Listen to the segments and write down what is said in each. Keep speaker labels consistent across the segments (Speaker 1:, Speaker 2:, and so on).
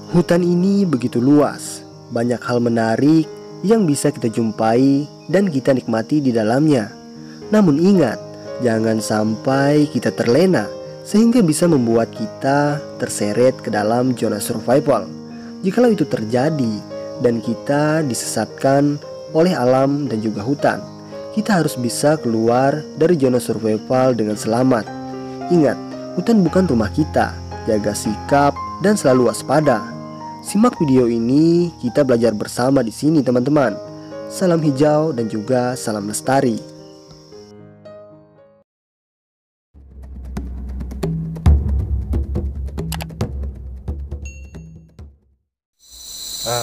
Speaker 1: Hutan ini begitu luas, banyak hal menarik yang bisa kita jumpai dan kita nikmati di dalamnya. Namun ingat, jangan sampai kita terlena sehingga bisa membuat kita terseret ke dalam zona survival. Jikalau itu terjadi dan kita disesatkan oleh alam dan juga hutan, kita harus bisa keluar dari zona survival dengan selamat. Ingat, hutan bukan rumah kita. Jaga sikap dan selalu waspada. Simak video ini, kita belajar bersama di sini teman-teman. Salam hijau dan juga salam lestari.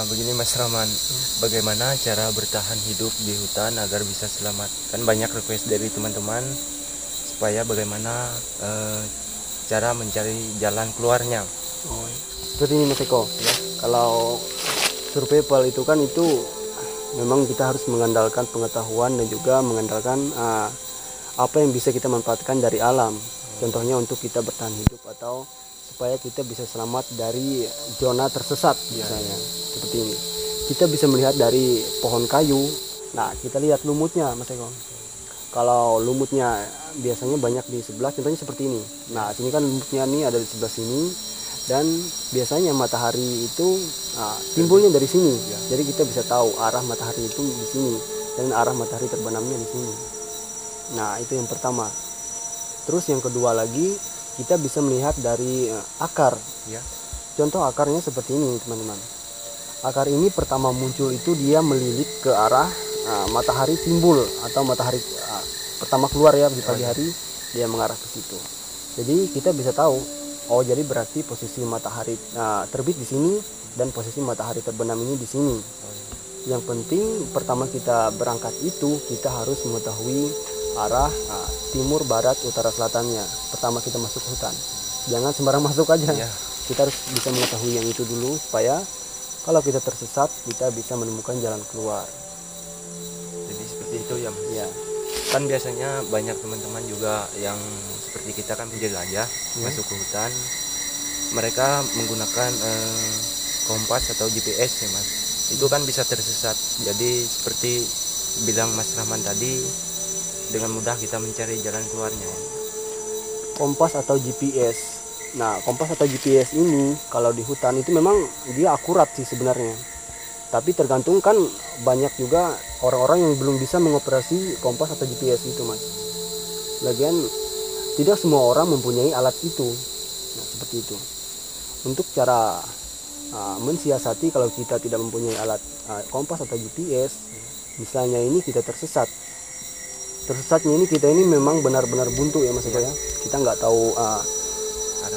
Speaker 2: Begini Mas Rahman, bagaimana cara bertahan hidup di hutan agar bisa selamat? Kan banyak request dari teman-teman supaya bagaimana cara mencari jalan keluarnya.
Speaker 3: Seperti ini Mas Eko ya. Kalau survival itu kan itu memang kita harus mengandalkan pengetahuan dan juga mengandalkan apa yang bisa kita manfaatkan dari alam. Contohnya untuk kita bertahan hidup atau supaya kita bisa selamat dari zona tersesat misalnya. Seperti ini. Kita bisa melihat dari pohon kayu. Nah, kita lihat lumutnya Mas Eko. Kalau lumutnya biasanya banyak di sebelah, contohnya seperti ini. Nah, sini kan lumutnya nih ada di sebelah sini. Dan biasanya matahari itu timbulnya dari sini. Jadi kita bisa tahu arah matahari itu di sini dan arah matahari terbenamnya di sini. Nah, itu yang pertama. Terus yang kedua lagi, kita bisa melihat dari akar.
Speaker 2: Ya.
Speaker 3: Contoh akarnya seperti ini, teman-teman. Akar ini pertama muncul itu dia melilit ke arah matahari timbul atau matahari pertama keluar ya di pagi hari, dia mengarah ke situ. Jadi kita bisa tahu, oh jadi berarti posisi matahari terbit di sini dan posisi matahari terbenam ini di sini. Yang penting pertama kita berangkat itu kita harus mengetahui arah timur, barat, utara, selatannya. Pertama kita masuk hutan, jangan sembarang masuk aja.
Speaker 2: Ya.
Speaker 3: Kita harus bisa mengetahui yang itu dulu supaya kalau kita tersesat kita bisa menemukan jalan keluar.
Speaker 2: Jadi seperti itu ya Mas.
Speaker 3: Ya.
Speaker 2: Kan biasanya banyak teman-teman juga yang seperti kita kan penjelajah masuk ke hutan. Mereka menggunakan kompas atau GPS ya Mas. Itu kan bisa tersesat. Jadi seperti bilang Mas Rahman tadi, dengan mudah kita mencari jalan keluarnya.
Speaker 3: Kompas atau GPS. Nah, kompas atau GPS ini kalau di hutan itu memang dia akurat sih sebenarnya. Tapi tergantung kan banyak juga orang-orang yang belum bisa mengoperasi kompas atau GPS itu, Mas. Lagian tidak semua orang mempunyai alat itu. Nah, seperti itu. Untuk cara mensiasati kalau kita tidak mempunyai alat kompas atau GPS, misalnya ini kita tersesat. Tersesatnya ini kita ini memang benar-benar buntu ya Mas Eko ya. Kita nggak tahu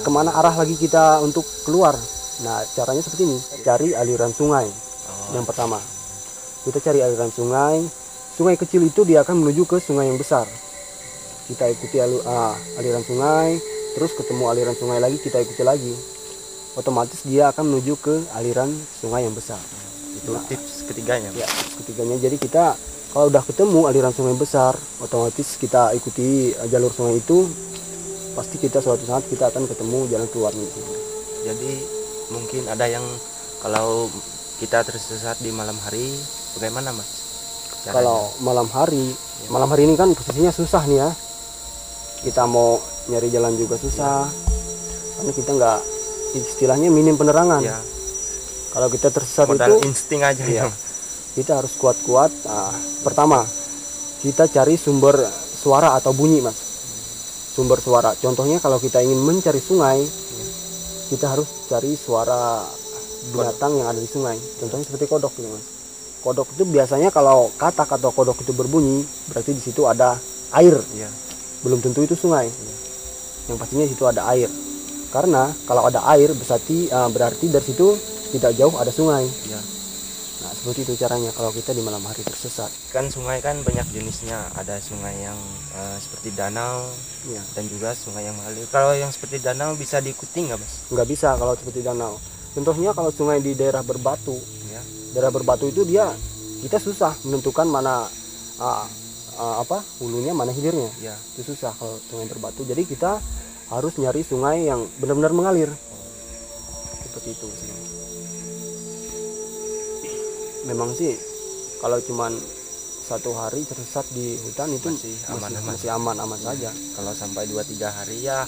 Speaker 3: kemana arah lagi kita untuk keluar. Nah, caranya seperti ini. Cari aliran sungai. Yang pertama, kita cari aliran sungai. Sungai kecil itu dia akan menuju ke sungai yang besar. Kita ikuti aliran sungai, terus ketemu aliran sungai lagi, kita ikuti lagi. Otomatis dia akan menuju ke aliran sungai yang besar.
Speaker 2: Itu tips ketiganya.
Speaker 3: Ya, ketiganya. Jadi kita kalau udah ketemu aliran sungai besar, otomatis kita ikuti jalur sungai itu, pasti kita suatu saat kita akan ketemu jalan keluarnya itu.
Speaker 2: Jadi mungkin ada yang kalau kita tersesat di malam hari, bagaimana Mas caranya?
Speaker 3: Kalau malam hari ini kan posisinya susah nih ya. Kita mau nyari jalan juga susah, karena kita nggak, istilahnya minim penerangan.
Speaker 2: Ya.
Speaker 3: Kalau kita tersesat
Speaker 2: Modal
Speaker 3: itu
Speaker 2: insting aja
Speaker 3: ya,
Speaker 2: ya.
Speaker 3: kita harus kuat-kuat. Pertama, kita cari sumber suara atau bunyi Mas. Sumber suara, contohnya kalau kita ingin mencari sungai, kita harus cari suara binatang yang ada di sungai. Contohnya seperti kodok gitu Mas. Kodok itu biasanya kalau katak atau kodok itu berbunyi, berarti di situ ada air.
Speaker 2: Ya.
Speaker 3: Belum tentu itu sungai. Yang pastinya di situ ada air. Karena kalau ada air berarti dari situ tidak jauh ada sungai.
Speaker 2: Ya.
Speaker 3: Nah, seperti itu caranya kalau kita di malam hari tersesat.
Speaker 2: Kan sungai kan banyak jenisnya, ada sungai yang seperti danau
Speaker 3: Ya.
Speaker 2: dan juga sungai yang mengalir. Kalau yang seperti danau bisa diikuti nggak Mas?
Speaker 3: Nggak bisa kalau seperti danau. Contohnya kalau sungai di daerah berbatu,
Speaker 2: Ya.
Speaker 3: daerah berbatu itu kita susah menentukan mana hulunya mana hilirnya.
Speaker 2: Ya.
Speaker 3: Itu susah kalau sungai berbatu. Jadi kita harus nyari sungai yang benar-benar mengalir. Seperti itu sih. memang sih kalau cuman 1 hari tersesat di hutan itu masih aman saja.
Speaker 2: Kalau sampai 2-3 hari ya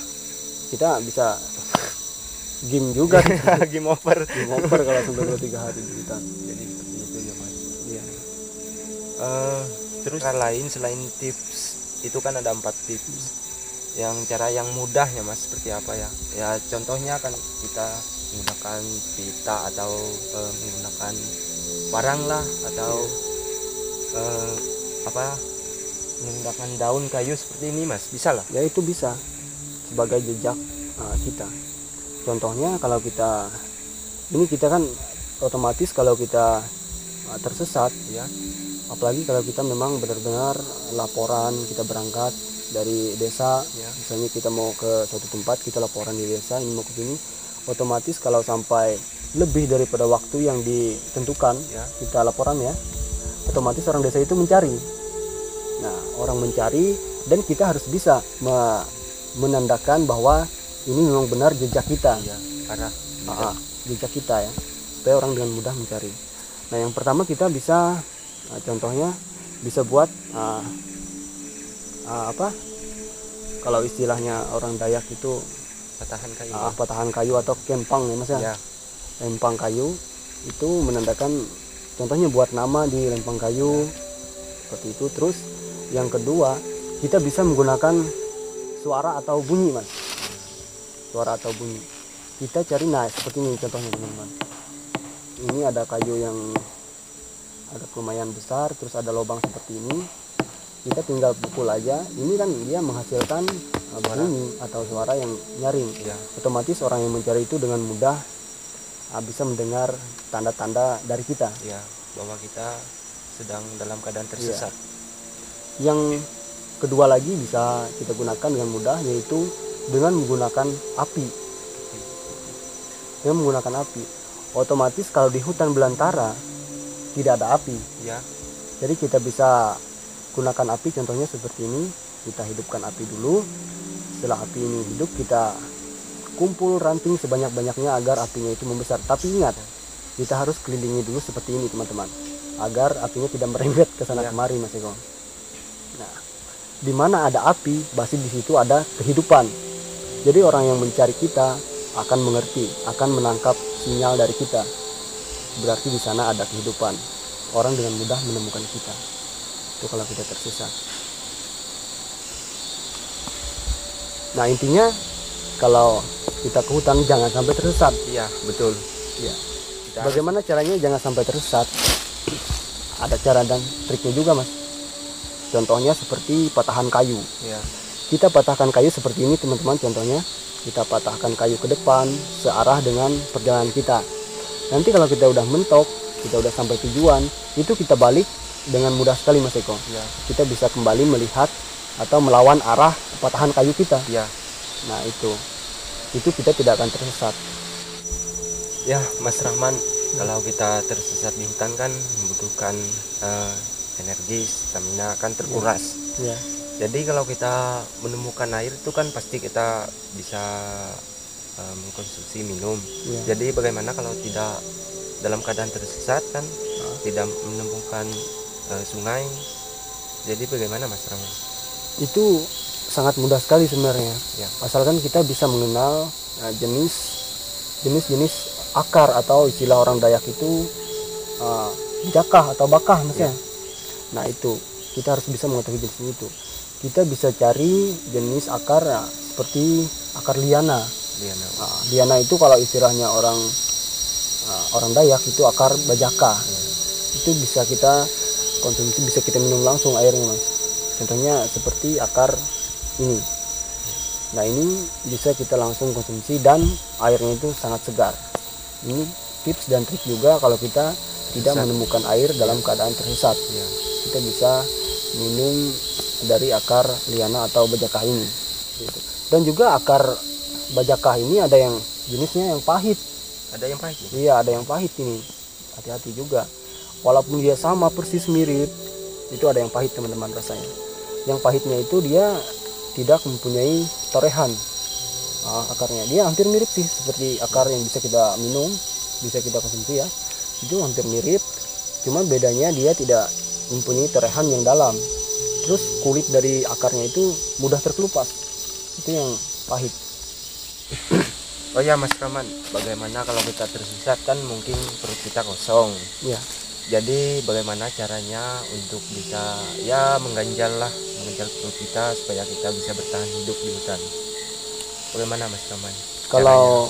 Speaker 3: Kita bisa game juga.
Speaker 2: game over.
Speaker 3: Game over kalau sampai 2-3 hari di hutan.
Speaker 2: Jadi seperti itu ya mas.
Speaker 3: Iya.
Speaker 2: Terus cara lain selain tips itu kan ada 4 tips. Yang cara yang mudahnya mas seperti apa ya? Ya contohnya kan kita menggunakan pita atau menggunakan parang lah atau menggunakan daun kayu seperti ini mas, bisa lah.
Speaker 3: Ya itu bisa sebagai jejak kita. Contohnya kalau kita kan otomatis kalau kita tersesat
Speaker 2: Ya.
Speaker 3: apalagi kalau kita memang benar-benar laporan, kita berangkat dari desa,
Speaker 2: Ya.
Speaker 3: misalnya kita mau ke suatu tempat, kita laporan di desa ini mau ke sini, otomatis kalau sampai lebih daripada waktu yang ditentukan,
Speaker 2: Ya.
Speaker 3: kita laporan ya, otomatis orang desa itu mencari. Nah, orang mencari dan kita harus bisa menandakan bahwa ini memang benar jejak kita.
Speaker 2: Ya, arah
Speaker 3: Jejak kita ya, supaya orang dengan mudah mencari. Nah, yang pertama kita bisa contohnya bisa buat kalau istilahnya orang Dayak itu
Speaker 2: patahan kayu.
Speaker 3: patahan kayu atau kempang ya mas ya.
Speaker 2: Ya.
Speaker 3: Lempang kayu itu menandakan, contohnya buat nama di lempang kayu seperti itu. Terus yang kedua kita bisa menggunakan suara atau bunyi mas, suara atau bunyi. Kita cari, nah seperti ini contohnya teman-teman. Ini ada kayu yang ada lumayan besar, terus ada lubang seperti ini. Kita tinggal pukul aja, ini kan dia menghasilkan bunyi atau suara yang nyaring.
Speaker 2: Ya.
Speaker 3: Otomatis orang yang mencari itu dengan mudah bisa mendengar tanda-tanda dari kita.
Speaker 2: Ya, bahwa kita sedang dalam keadaan tersesat.
Speaker 3: Yang kedua lagi bisa kita gunakan dengan mudah, yaitu dengan menggunakan api. Dengan menggunakan api, otomatis kalau di hutan belantara tidak ada api.
Speaker 2: Ya.
Speaker 3: Jadi kita bisa gunakan api, contohnya seperti ini. Kita hidupkan api dulu. Setelah api ini hidup, kita kumpul ranting sebanyak-banyaknya agar apinya itu membesar. Tapi ingat, kita harus kelilingi dulu seperti ini teman-teman, agar apinya tidak merembet ke sana kemari mas Eko. Nah, di mana ada api, pasti di situ ada kehidupan. Jadi orang yang mencari kita akan mengerti, akan menangkap sinyal dari kita. Berarti di sana ada kehidupan. Orang dengan mudah menemukan kita. Itu kalau kita tersesat. Nah, intinya kalau kita ke hutan jangan sampai tersesat.
Speaker 2: Iya, betul.
Speaker 3: Ya. Bagaimana caranya jangan sampai tersesat? Ada cara dan triknya juga mas. Contohnya seperti patahan kayu.
Speaker 2: Ya.
Speaker 3: Kita patahkan kayu seperti ini teman-teman. Contohnya kita patahkan kayu ke depan searah dengan perjalanan kita. Nanti kalau kita udah mentok, kita udah sampai tujuan, itu kita balik dengan mudah sekali mas Eko.
Speaker 2: Ya.
Speaker 3: Kita bisa kembali melihat atau melawan arah patahan kayu kita.
Speaker 2: Ya.
Speaker 3: Nah itu kita tidak akan tersesat.
Speaker 2: Ya, Mas Rahman, kalau kita tersesat di hutan kan membutuhkan energi, stamina kan terkuras.
Speaker 3: Ya.
Speaker 2: Jadi kalau kita menemukan air itu kan pasti kita bisa mengkonsumsi minum.
Speaker 3: Ya.
Speaker 2: Jadi bagaimana kalau tidak dalam keadaan tersesat kan tidak menemukan sungai. Jadi bagaimana Mas Rahman?
Speaker 3: Itu sangat mudah sekali sebenarnya.
Speaker 2: Ya.
Speaker 3: Asalkan kita bisa mengenal jenis-jenis akar atau istilah orang Dayak itu jakah atau bakah mas ya. Nah itu kita harus bisa mengetahui jenis itu. Kita bisa cari jenis akar seperti akar liana. Liana itu kalau istilahnya orang Dayak itu akar bajaka. Itu bisa kita konsumsi, bisa kita minum langsung airnya mas. Contohnya seperti akar ini. Nah ini bisa kita langsung konsumsi dan airnya itu sangat segar. Ini tips dan trik juga kalau kita tidak menemukan air dalam keadaan tersesat.
Speaker 2: Ya.
Speaker 3: Kita bisa minum dari akar liana atau bajakah ini. Dan juga akar bajakah ini ada yang jenisnya yang pahit.
Speaker 2: Ada yang pahit?
Speaker 3: Iya, ada yang pahit ini. Hati-hati juga. Walaupun dia sama persis mirip, itu ada yang pahit teman-teman rasanya. Yang pahitnya itu dia tidak mempunyai torehan akarnya. Dia hampir mirip sih seperti akar yang bisa kita minum, bisa kita konsumsi ya. Itu hampir mirip, cuma bedanya dia tidak mempunyai terehan yang dalam. Terus kulit dari akarnya itu mudah terkelupas, itu yang pahit.
Speaker 2: Oh ya Mas Rahman, bagaimana kalau kita tersesat kan mungkin perut kita kosong.
Speaker 3: Ya,
Speaker 2: Jadi bagaimana caranya untuk bisa ya mengganjal perut kita supaya kita bisa bertahan hidup di hutan. Bagaimana Mas Rahman?
Speaker 3: kalau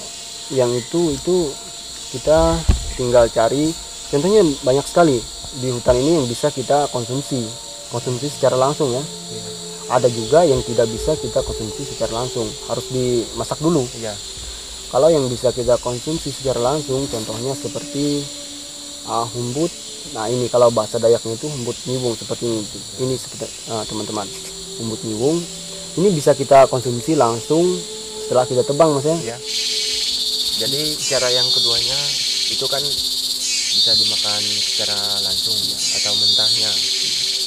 Speaker 3: yang itu kita tinggal cari, contohnya banyak sekali di hutan ini yang bisa kita konsumsi secara langsung ya.
Speaker 2: Iya.
Speaker 3: Ada juga yang tidak bisa kita konsumsi secara langsung, harus dimasak dulu.
Speaker 2: Iya.
Speaker 3: Kalau yang bisa kita konsumsi secara langsung, contohnya seperti humbut. Nah ini kalau bahasa Dayaknya itu humbut nyiwung seperti ini. Ini seperti teman-teman, humbut nyiwung. Ini bisa kita konsumsi langsung setelah kita tebang, mas ya.
Speaker 2: Iya. Jadi cara yang keduanya itu kan bisa dimakan secara langsung ya, atau mentahnya.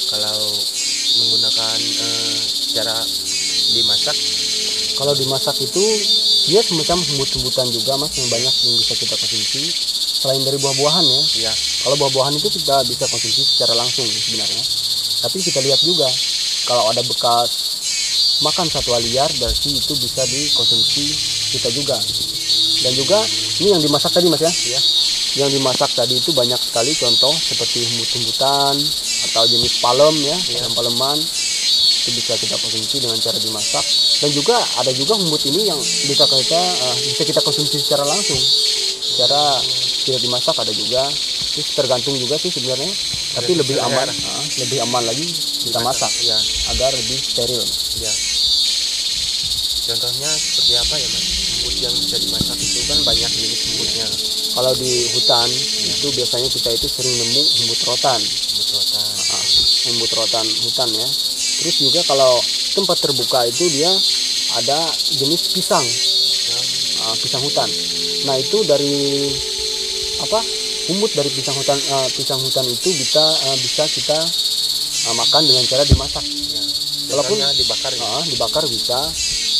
Speaker 2: Kalau menggunakan cara dimasak,
Speaker 3: Kalau dimasak itu dia semacam humbut-humbutan juga, mas, yang banyak yang bisa kita konsumsi selain dari buah-buahan ya.
Speaker 2: ya
Speaker 3: Kalau buah-buahan itu kita bisa konsumsi secara langsung sebenarnya. Tapi kita lihat juga kalau ada bekas makan satwa liar, berarti itu bisa dikonsumsi kita juga. Dan juga ini yang dimasak tadi, mas ya.
Speaker 2: ya
Speaker 3: Yang dimasak tadi itu banyak sekali contoh seperti humbut-humbutan atau jenis palem ya, palem-paleman. Itu bisa kita konsumsi dengan cara dimasak. Dan juga ada juga humbut ini yang bisa kita konsumsi secara langsung. Secara tidak dimasak ada juga. Terus tergantung juga sih sebenarnya. Tapi lebih aman lagi kita masak
Speaker 2: ya
Speaker 3: agar lebih steril.
Speaker 2: ya Contohnya seperti apa ya Mas? Humbut yang bisa dimasak itu kan banyak jenis humbutnya.
Speaker 3: Kalau di hutan itu biasanya kita itu sering nemu humbut rotan.
Speaker 2: Humbut rotan.
Speaker 3: Humbut rotan hutan ya. Terus juga kalau tempat terbuka itu dia ada jenis pisang, pisang hutan. Nah itu dari humbut dari pisang hutan itu bisa kita makan dengan cara dimasak.
Speaker 2: Ya.
Speaker 3: Walaupun
Speaker 2: dibakar ya.
Speaker 3: Dibakar bisa,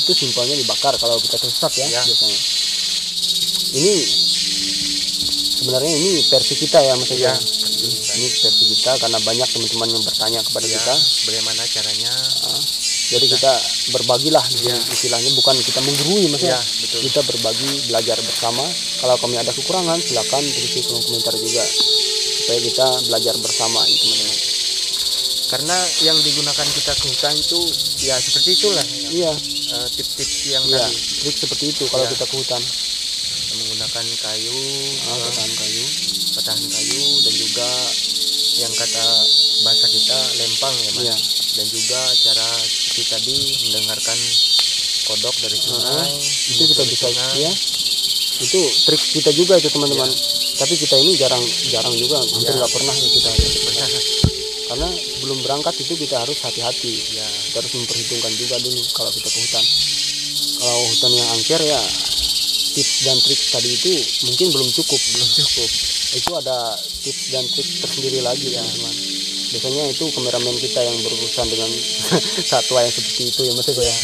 Speaker 3: itu simpelnya dibakar kalau kita tersesat ya. Biasanya. Ini sebenarnya ini versi kita ya, mas ya. Ini versi kita karena banyak teman-teman yang bertanya kepada kita
Speaker 2: bagaimana caranya.
Speaker 3: Jadi kita berbagilah istilahnya, bukan kita menggurui, mas ya.
Speaker 2: Betul.
Speaker 3: Kita berbagi, belajar bersama. Kalau kami ada kekurangan silakan tulis di kolom komentar juga supaya kita belajar bersama ini, teman-teman.
Speaker 2: Karena yang digunakan kita ke hutan itu ya seperti itulah.
Speaker 3: Iya.
Speaker 2: Tips-tips yang
Speaker 3: Iya,
Speaker 2: tadi.
Speaker 3: trik seperti itu kalau kita ke hutan.
Speaker 2: Menggunakan kayu,
Speaker 3: Patahan kayu.
Speaker 2: dan juga yang kata bahasa kita lempang ya Mas.
Speaker 3: Iya.
Speaker 2: Dan juga cara seperti tadi mendengarkan kodok dari sungai.
Speaker 3: Itu kita bisa
Speaker 2: sungai.
Speaker 3: ya. Itu trik kita juga itu, teman-teman. Tapi kita ini jarang juga, hampir nggak pernah ya kita. Karena sebelum berangkat itu kita harus hati-hati. Kita harus memperhitungkan juga dulu kalau kita ke hutan. Kalau hutan yang angker ya, tips dan trik tadi itu mungkin belum cukup. Itu ada tips dan trik tersendiri lagi ya, teman. Biasanya itu kameramen kita yang berurusan dengan satwa yang seperti itu ya, mas ya.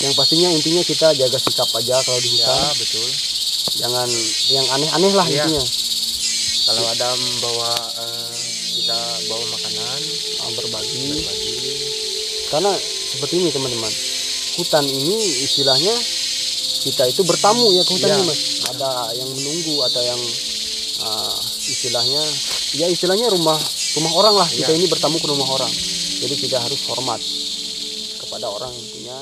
Speaker 3: Yang pastinya intinya kita jaga sikap aja kalau di hutan.
Speaker 2: Ya betul.
Speaker 3: Jangan yang aneh-aneh lah intinya.
Speaker 2: Kalau ada kita bawa makanan,
Speaker 3: berbagi. Karena seperti ini, teman-teman. Hutan ini istilahnya kita itu bertamu ya ke hutan ini, mas. Ada yang menunggu, ada yang istilahnya rumah orang lah. Kita ini bertamu ke rumah orang. Jadi kita harus hormat kepada orang yang punya